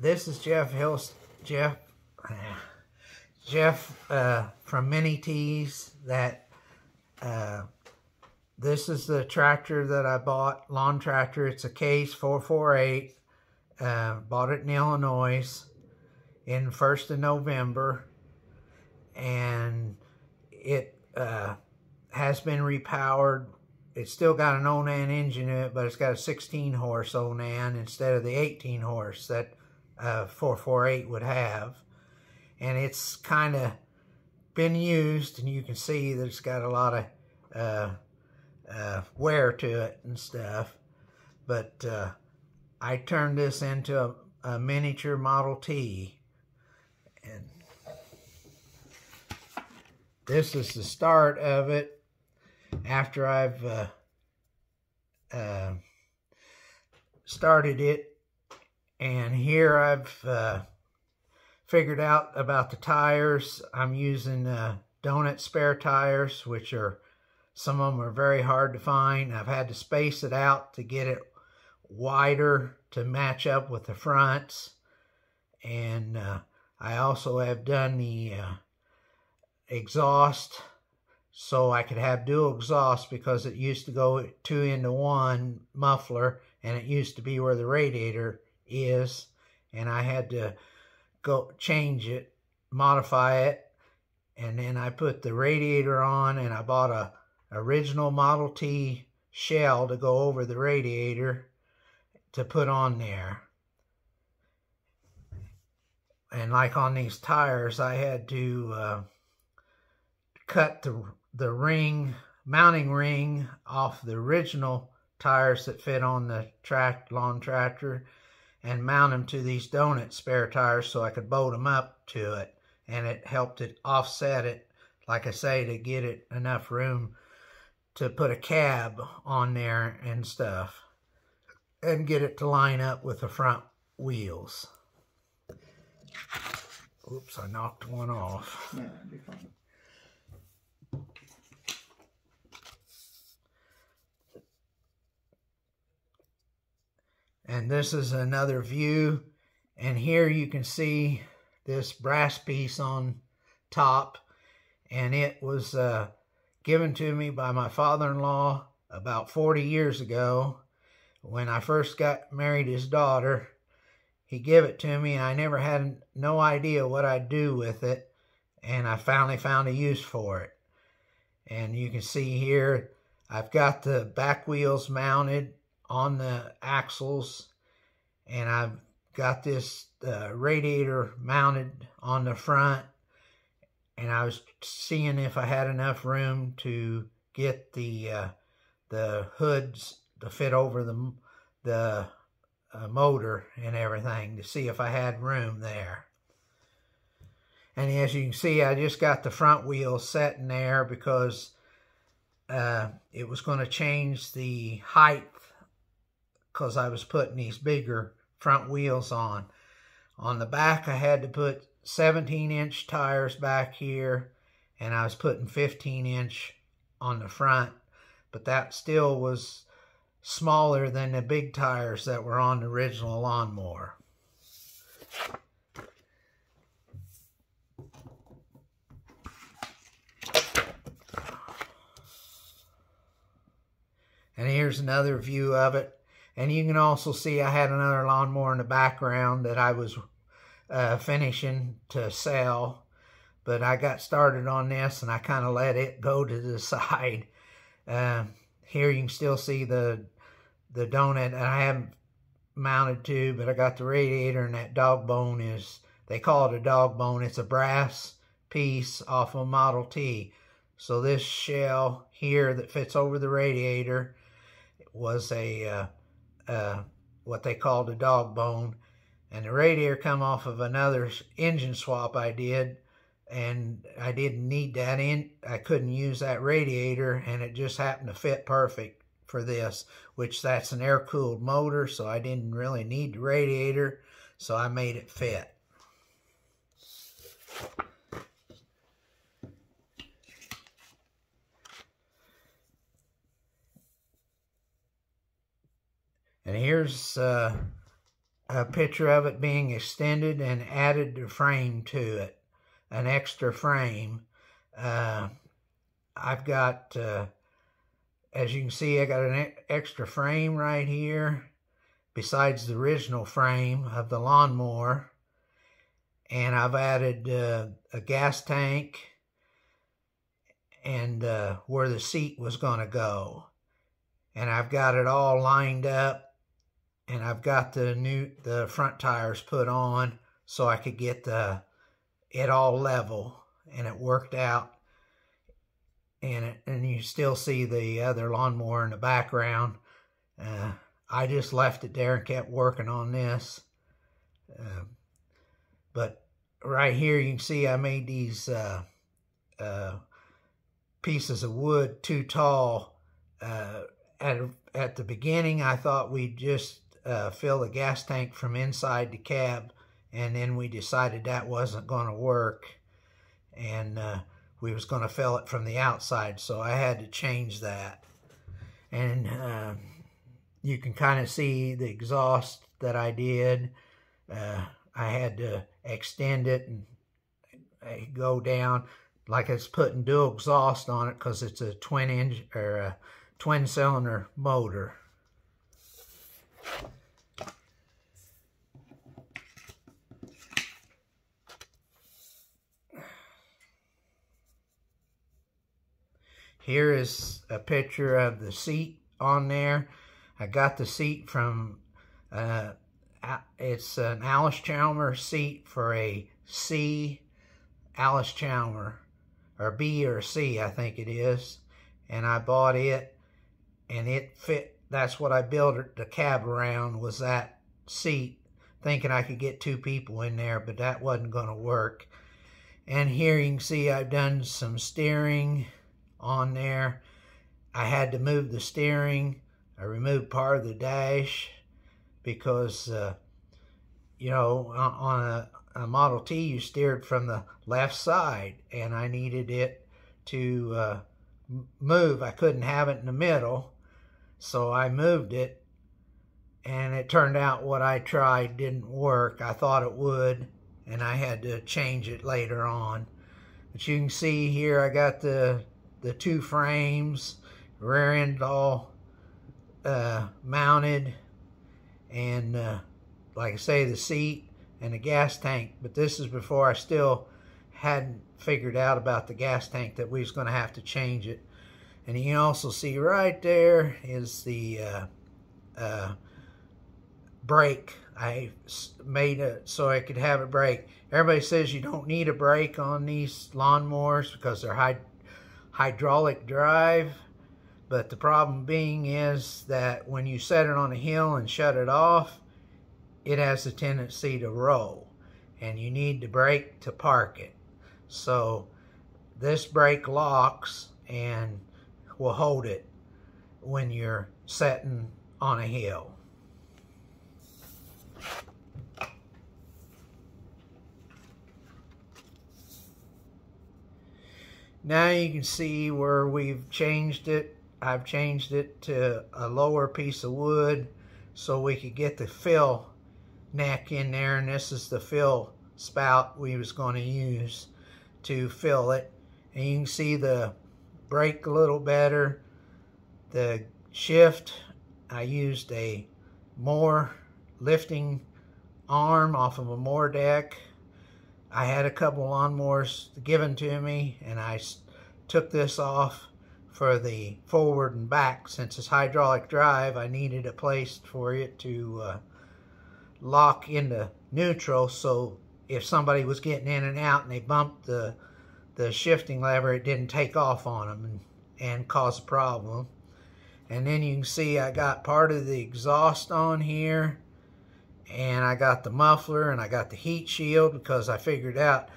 This is Jeff from Mini Tees. This is the tractor that I bought, lawn tractor. It's a Case 448. Bought it in Illinois in 1st of November, and it has been repowered. It's still got an Onan engine in it, but it's got a 16 horse Onan instead of the 18 horse that 448 would have. And it's kind of been used, and you can see that it's got a lot of wear to it and stuff. But I turned this into a miniature Model T, and this is the start of it after I've started it. And here I've figured out about the tires. I'm using donut spare tires, which are, some of them are very hard to find. I've had to space it out to get it wider to match up with the fronts. And I also have done the exhaust so I could have dual exhaust, because it used to go 2-into-1 muffler, and it used to be where the radiator is, and I had to go change it, modify it, and then I put the radiator on, and I bought a original Model T shell to go over the radiator to put on there. And like on these tires, I had to cut the ring, mounting ring off the original tires that fit on the lawn tractor, and mount them to these donut spare tires so I could bolt them up to it. And it helped it offset it, like I say, to get it enough room to put a cab on there and stuff, and get it to line up with the front wheels. Oops, I knocked one off. Yeah, that'd be fine. And this is another view, and here you can see this brass piece on top, and it was given to me by my father-in-law about 40 years ago. When I first got married his daughter, he gave it to me, and I never had no idea what I'd do with it, and I finally found a use for it. And you can see here, I've got the back wheels mounted on the axles, and I've got this radiator mounted on the front, and I was seeing if I had enough room to get the hoods to fit over the motor and everything, to see if I had room there. And as you can see, I just got the front wheels set in there because it was going to change the height, because I was putting these bigger front wheels on. On the back, I had to put 17-inch tires back here, and I was putting 15-inch on the front, but that still was smaller than the big tires that were on the original lawnmower. And here's another view of it. And you can also see I had another lawnmower in the background that I was finishing to sell. But I got started on this, and I kind of let it go to the side. Here you can still see the donut that I haven't mounted to, but I got the radiator, and that dog bone is, they call it a dog bone. It's a brass piece off a Model T. So this shell here that fits over the radiator was a what they called a dog bone, and the radiator come off of another engine swap I did, and I didn't need that in. I couldn't use that radiator, and it just happened to fit perfect for this, which that's an air-cooled motor, so I didn't really need the radiator, so I made it fit. And here's a picture of it being extended and added a frame to it, an extra frame. I've got, as you can see, I got an extra frame right here besides the original frame of the lawnmower. And I've added a gas tank and where the seat was going to go. And I've got it all lined up, and I've got the front tires put on so I could get it all level, and it worked out. And you still see the other lawnmower in the background. I just left it there and kept working on this. But right here you can see I made these pieces of wood too tall. At the beginning I thought we'd just fill the gas tank from inside the cab, and then we decided that wasn't going to work, and we was going to fill it from the outside, so I had to change that. And you can kind of see the exhaust that I did. I had to extend it and go down like it's putting dual exhaust on it because it's a twin cylinder motor. Here is a picture of the seat on there. I got the seat from, it's an Alice Chalmers seat for a C Alice Chalmers, or B or C, I think it is. And I bought it, and it fit. That's what I built the cab around, was that seat, thinking I could get two people in there, but that wasn't going to work. And here you can see I've done some steering on there. I had to move the steering. I removed part of the dash because, you know, on a Model T, you steered from the left side, and I needed it to move. I couldn't have it in the middle, so I moved it, and it turned out what I tried didn't work. I thought it would, and I had to change it later on. But you can see here I got the two frames, rear end all mounted, and like I say, the seat and the gas tank. But this is before I still hadn't figured out about the gas tank, that we was going to have to change it. And you can also see right there is the brake. I made it so I could have a brake. Everybody says you don't need a brake on these lawnmowers because they're hydraulic drive, but the problem being is that when you set it on a hill and shut it off, it has a tendency to roll, and you need the brake to park it. So this brake locks and will hold it when you're setting on a hill. Now you can see where we've changed it. I've changed it to a lower piece of wood so we could get the fill neck in there, and this is the fill spout we was going to use to fill it. And you can see the brake a little better. The shift, I used a mower lifting arm off of a mower deck. I had a couple lawnmowers given to me, and I took this off for the forward and back. Since it's hydraulic drive, I needed a place for it to lock into neutral, so if somebody was getting in and out and they bumped the shifting lever, it didn't take off on them and cause a problem. And then you can see I got part of the exhaust on here, and I got the muffler, and I got the heat shield because I figured out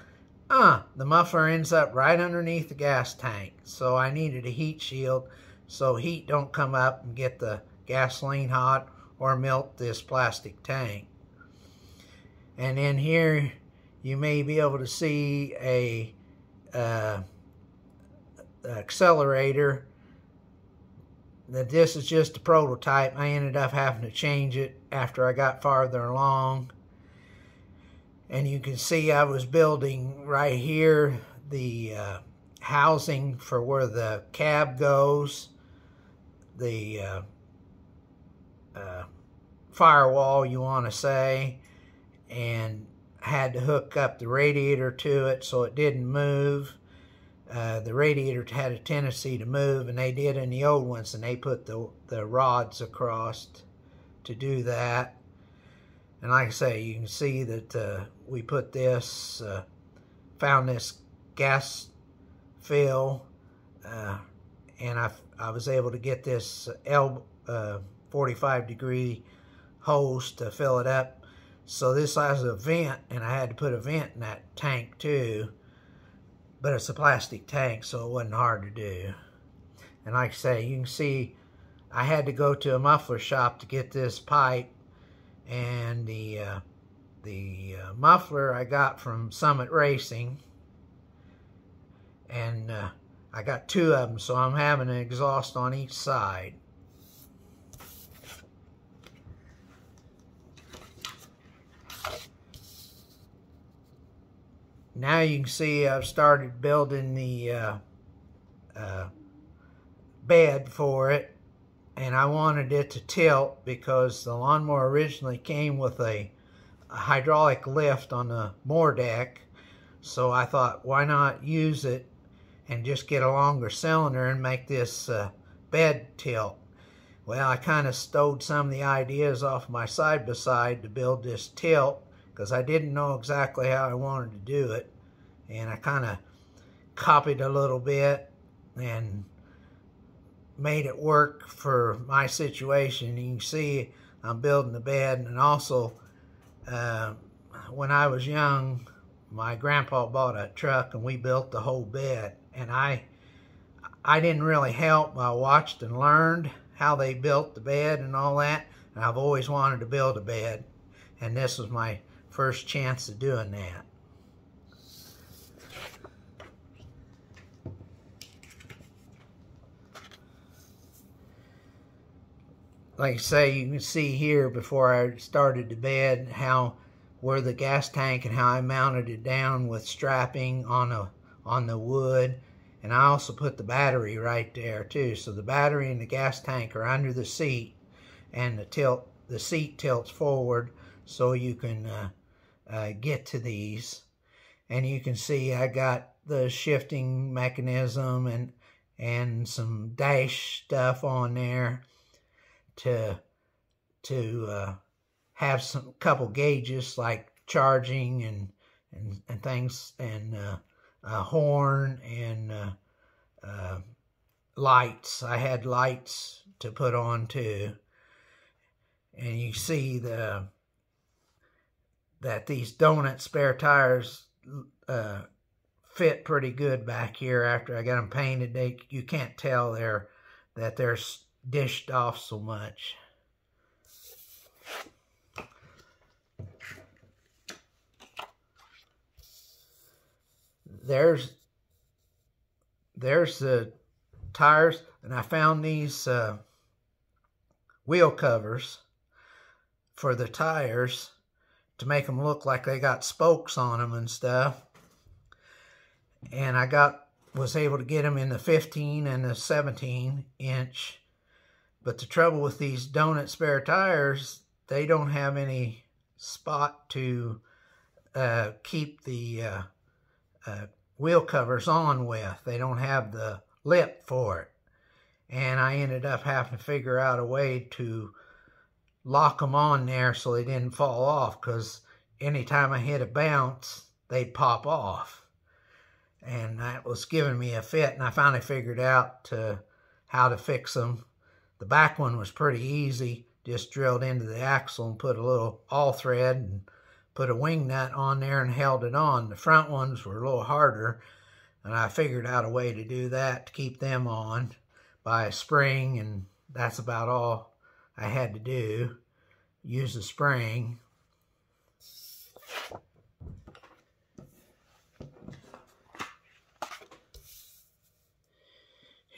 the muffler ends up right underneath the gas tank, so I needed a heat shield so heat don't come up and get the gasoline hot or melt this plastic tank. And then here you may be able to see a accelerator that this is just a prototype. I ended up having to change it after I got farther along. And you can see I was building right here the housing for where the cab goes, the firewall, you want to say, and had to hook up the radiator to it so it didn't move. The radiator had a tendency to move, and they did in the old ones, and they put the rods across to do that. And like I say, you can see that we put this, found this gas fill, and I was able to get this 45-degree hose to fill it up. So this has a vent, and I had to put a vent in that tank too. But it's a plastic tank, so it wasn't hard to do. And like I say, you can see I had to go to a muffler shop to get this pipe. And the muffler I got from Summit Racing, and I got 2 of them, so I'm having an exhaust on each side. Now you can see I've started building the bed for it. And I wanted it to tilt because the lawnmower originally came with a hydraulic lift on the mower deck. So I thought, why not use it and just get a longer cylinder and make this bed tilt? Well, I kind of stowed some of the ideas off my side-by-side to build this tilt because I didn't know exactly how I wanted to do it. And I kind of copied a little bit and made it work for my situation. You can see I'm building the bed, and also when I was young, my grandpa bought a truck and we built the whole bed, and I didn't really help. I watched and learned how they built the bed and all that, and I've always wanted to build a bed, and this was my first chance of doing that. Like I say, you can see here before I started the bed where the gas tank and how I mounted it down with strapping on the wood, and I also put the battery right there too. So the battery and the gas tank are under the seat, and the seat tilts forward so you can get to these. And you can see I got the shifting mechanism and some dash stuff on there to have some couple gauges like charging and things, and a horn and lights. I had lights to put on too. And you see that these donut spare tires fit pretty good back here after I got them painted. You can't tell that they're dished off so much. There's the tires, and I found these wheel covers for the tires to make them look like they got spokes on them and stuff. And I was able to get them in the 15 and the 17 inch. But the trouble with these donut spare tires, they don't have any spot to keep the wheel covers on with. They don't have the lip for it. And I ended up having to figure out a way to lock them on there so they didn't fall off, because anytime I hit a bounce, they'd pop off. And that was giving me a fit, and I finally figured out how to fix them. The back one was pretty easy, just drilled into the axle and put a little all thread and put a wing nut on there and held it on. The front ones were a little harder, and I figured out a way to do that to keep them on by a spring, and that's about all I had to do. Use the spring.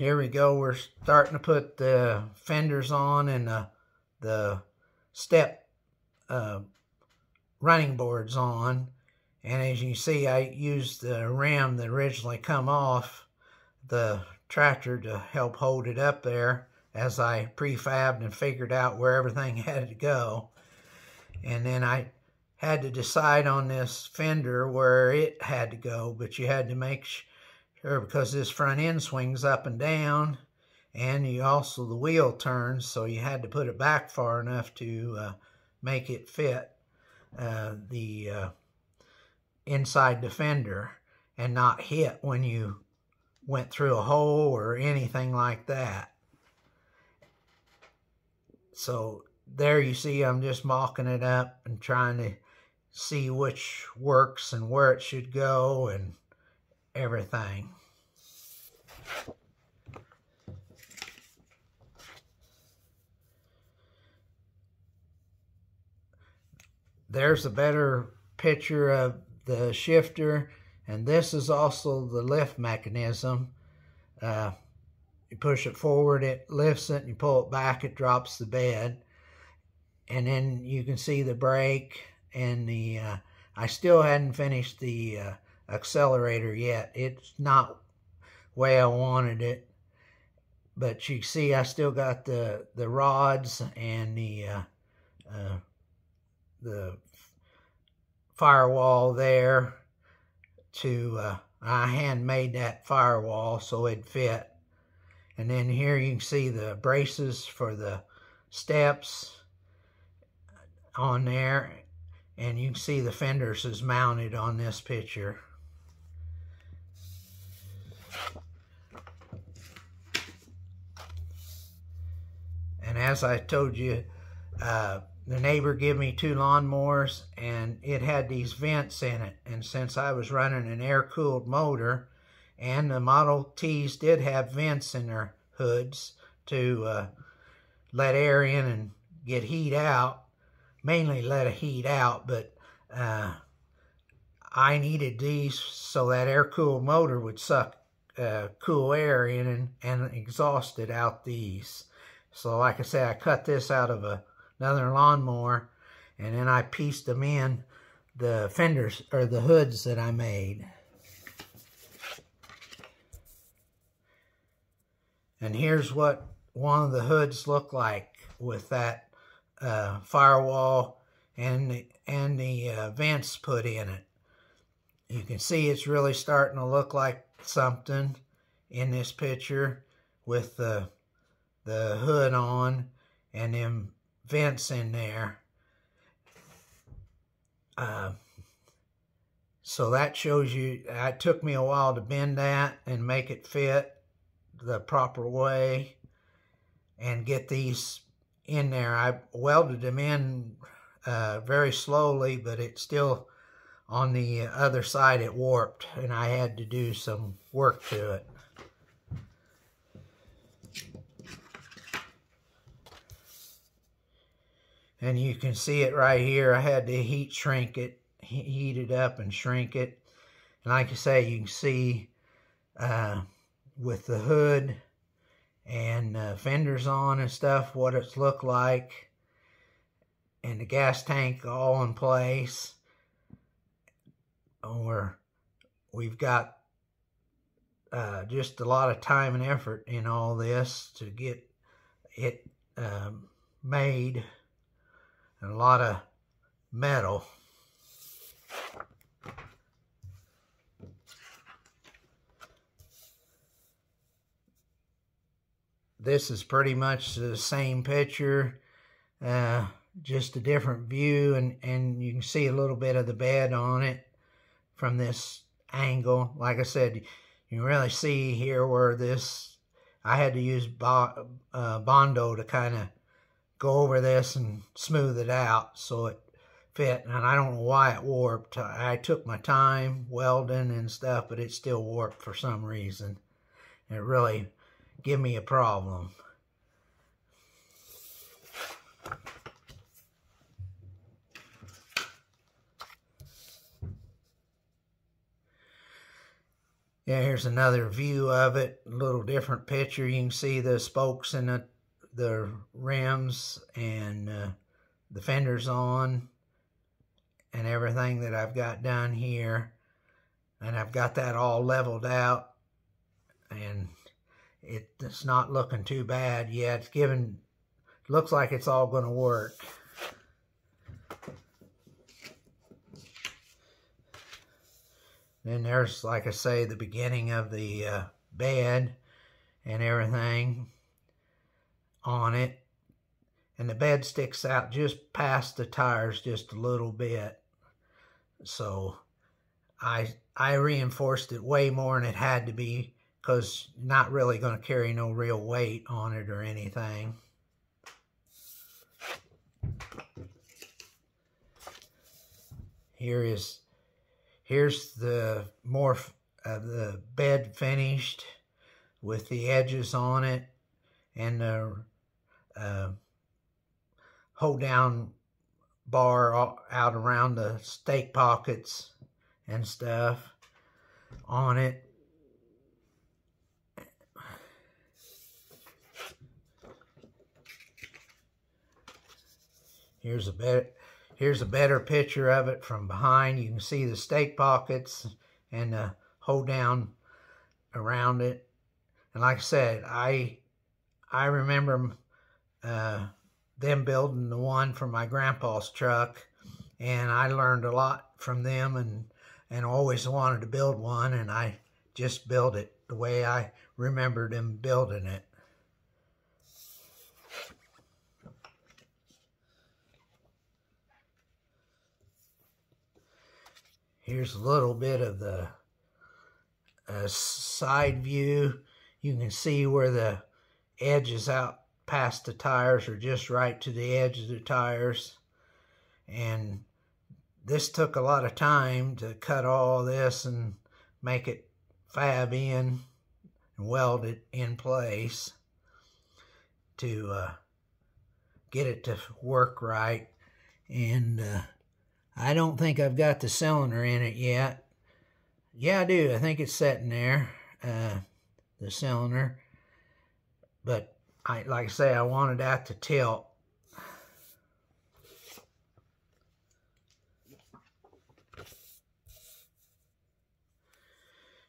here we go. We're starting to put the fenders on and the step running boards on. And as you can see, I used the rim that originally come off the tractor to help hold it up there as I prefabbed and figured out where everything had to go. And then I had to decide on this fender where it had to go, but you had to make sure, because this front end swings up and down, and you also, the wheel turns, so you had to put it back far enough to make it fit the inside the fender and not hit when you went through a hole or anything like that. So there you see I'm just mocking it up and trying to see which works and where it should go and everything. There's a better picture of the shifter, and this is also the lift mechanism. You push it forward, it lifts it, and you pull it back, it drops the bed. And then you can see the brake and the, I still hadn't finished the accelerator yet. It's not the way I wanted it, but you see I still got the rods and the firewall there to, I handmade that firewall so it'd fit. And then here you can see the braces for the steps on there, and you can see the fenders is mounted on this picture. And as I told you, the neighbor gave me 2 lawnmowers, and it had these vents in it. And since I was running an air-cooled motor, and the Model Ts did have vents in their hoods to let air in and get heat out, mainly let a heat out, but I needed these so that air-cooled motor would suck cool air in and exhaust it out these. So like I said, I cut this out of another lawnmower, and then I pieced them in the fenders, or the hoods that I made. And here's what one of the hoods looked like with that firewall and the vents put in it. You can see it's really starting to look like something in this picture with the hood on and them vents in there. So that shows you, it took me a while to bend that and make it fit the proper way and get these in there. I welded them in very slowly, but it's still on the other side it warped, and I had to do some work to it. And you can see it right here. I had to heat it up and shrink it. And like I say, you can see with the hood and fenders on and stuff what it's looked like, and the gas tank all in place. We've got just a lot of time and effort in all this to get it made, and a lot of metal. This is pretty much the same picture, just a different view, and you can see a little bit of the bed on it from this angle. Like I said, you can really see here where this, I had to use Bondo to kind of go over this and smooth it out so it fit. And I don't know why it warped. I took my time welding and stuff, but it still warped for some reason. It really gave me a problem. Yeah, here's another view of it, a little different picture. You can see the spokes and the rims and the fenders on and everything that I've got done here. And I've got that all leveled out, and it's not looking too bad yet. Looks like it's all going to work. Then there's, like I say, the beginning of the bed and everything on it. And the bed sticks out just past the tires just a little bit. So I reinforced it way more than it had to be, because not really going to carry no real weight on it or anything. Here's the more the bed finished with the edges on it and the hold down bar out around the stake pockets and stuff on it. Here's a better picture of it from behind. You can see the stake pockets and the hold down around it. And like I said, I remember them building the one for my grandpa's truck, and I learned a lot from them, and always wanted to build one, and I just built it the way I remembered them building it. Here's a little bit of the side view. You can see where the edges out past the tires are just right to the edge of the tires. And this took a lot of time to cut all this and make it fab in and weld it in place to get it to work right. And I don't think I've got the cylinder in it yet. Yeah, I do. I think it's sitting there, the cylinder. But like I say, I wanted that to tilt.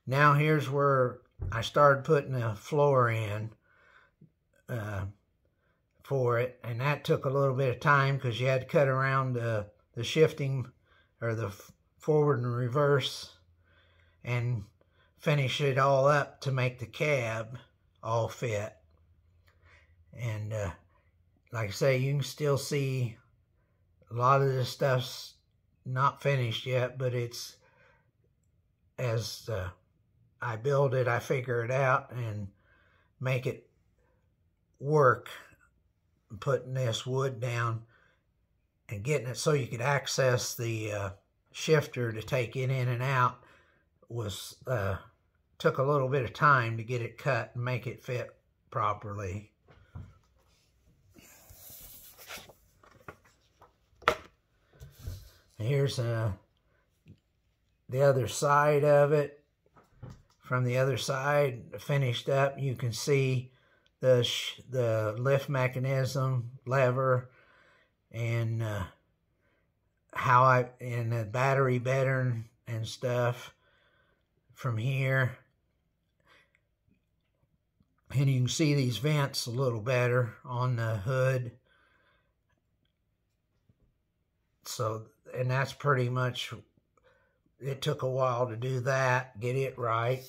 Now here's where I started putting the floor in for it. And that took a little bit of time because you had to cut around the shifting, or the forward and reverse, and finish it all up to make the cab all fit. And like I say, you can still see a lot of this stuff's not finished yet, but it's, as I build it, I figure it out and make it work. Putting this wood down and getting it so you could access the shifter to take it in and out was took a little bit of time to get it cut and make it fit properly. Here's the other side of it. From the other side, finished up, you can see the lift mechanism, lever, and and the battery bed and stuff from here. And you can see these vents a little better on the hood. So, and that's pretty much, it took a while to do that, get it right.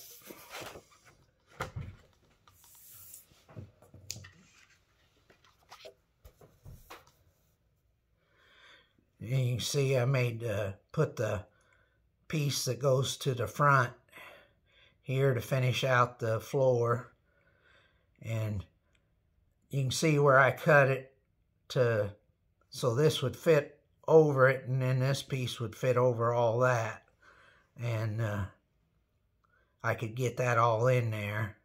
And you can see I put the piece that goes to the front here to finish out the floor. And you can see where I cut it so this would fit over it, and then this piece would fit over all that. And I could get that all in there.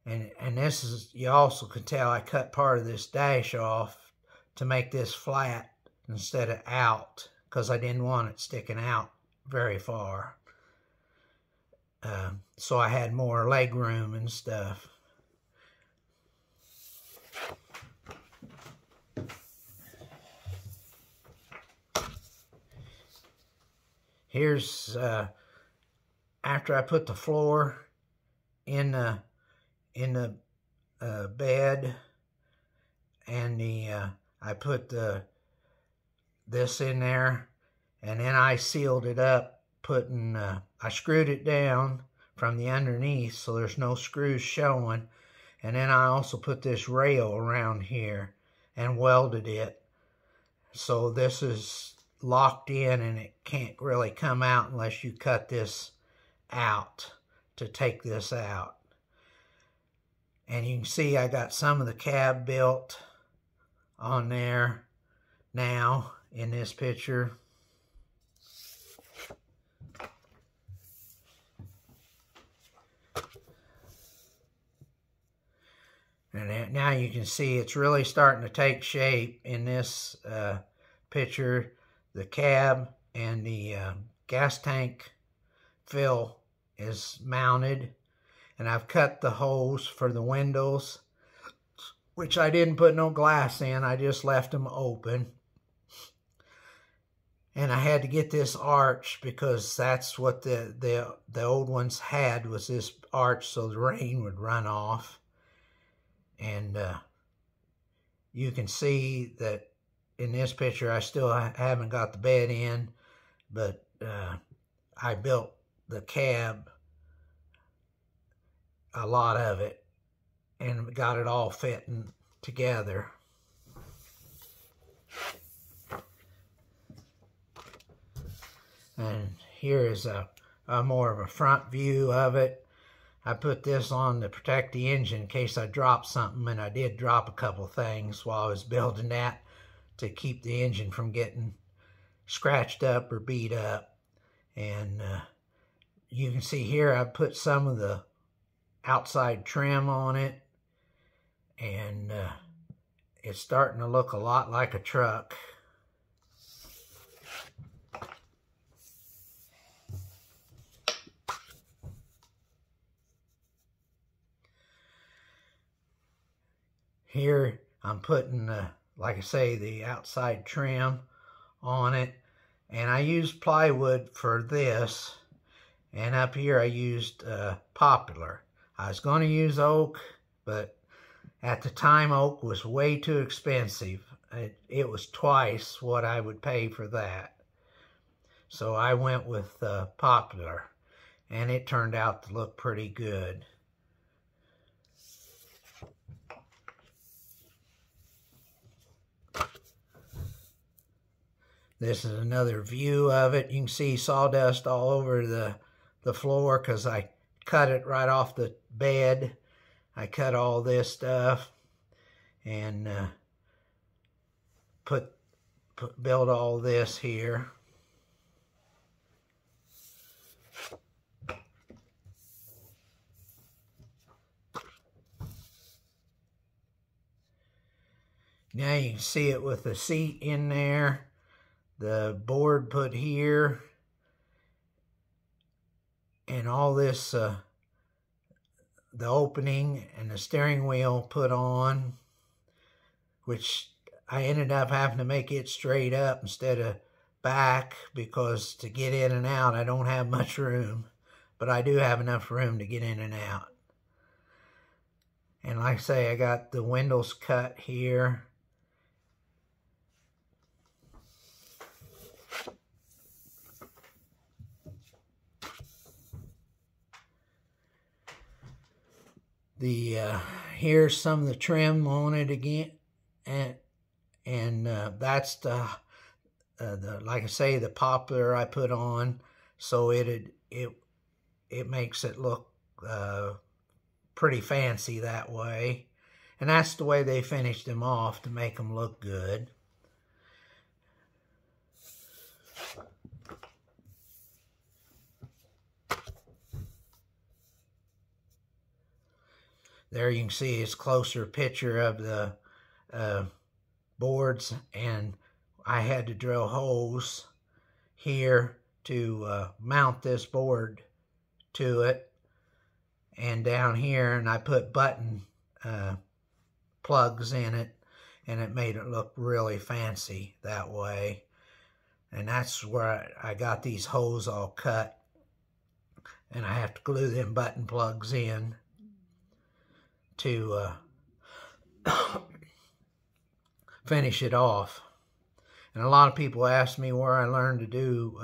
And this is, you also can tell I cut part of this dash off to make this flat instead of out, because I didn't want it sticking out very far. so I had more leg room and stuff. Here's after I put the floor in the bed, and I put this in there, and then I sealed it up, I screwed it down from the underneath so there's no screws showing, and then I also put this rail around here and welded it, so this is locked in and it can't really come out unless you cut this out to take this out. And you can see I got some of the cab built on there now in this picture. And now you can see it's really starting to take shape in this picture. The cab and the gas tank fill is mounted, and I've cut the holes for the windows, which I didn't put no glass in, I just left them open. And I had to get this arch because that's what the old ones had, was this arch so the rain would run off. And you can see that in this picture I still haven't got the bed in, but I built the cab, a lot of it, and got it all fitting together. And here is a more of a front view of it. I put this on to protect the engine in case I dropped something, and I did drop a couple things while I was building that to keep the engine from getting scratched up or beat up. And you can see here I put some of the outside trim on it, and it's starting to look a lot like a truck. Here I'm putting, like I say, the outside trim on it, and I used plywood for this, and up here I used poplar. I was going to use oak, but at the time oak was way too expensive. It was twice what I would pay for that. So I went with poplar, and it turned out to look pretty good. This is another view of it. You can see sawdust all over the floor because I cut it right off the bed. I cut all this stuff and build all this here. Now you can see it with the seat in there, the board put here, and all this, the opening and the steering wheel put on, which I ended up having to make it straight up instead of back because to get in and out I don't have much room, but I do have enough room to get in and out. And like I say, I got the windows cut here. Here's some of the trim on it again, and that's the like I say, the poplar I put on, so it makes it look pretty fancy that way, and that's the way they finished them off to make them look good. There you can see it's closer picture of the boards, and I had to drill holes here to mount this board to it and down here, and I put button plugs in it, and it made it look really fancy that way. And that's where I got these holes all cut, and I have to glue them button plugs in to finish it off. And a lot of people ask me where I learned to do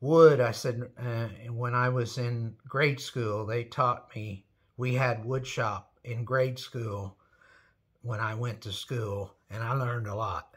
wood. I said when I was in grade school, they taught me. We had wood shop in grade school when I went to school, and I learned a lot.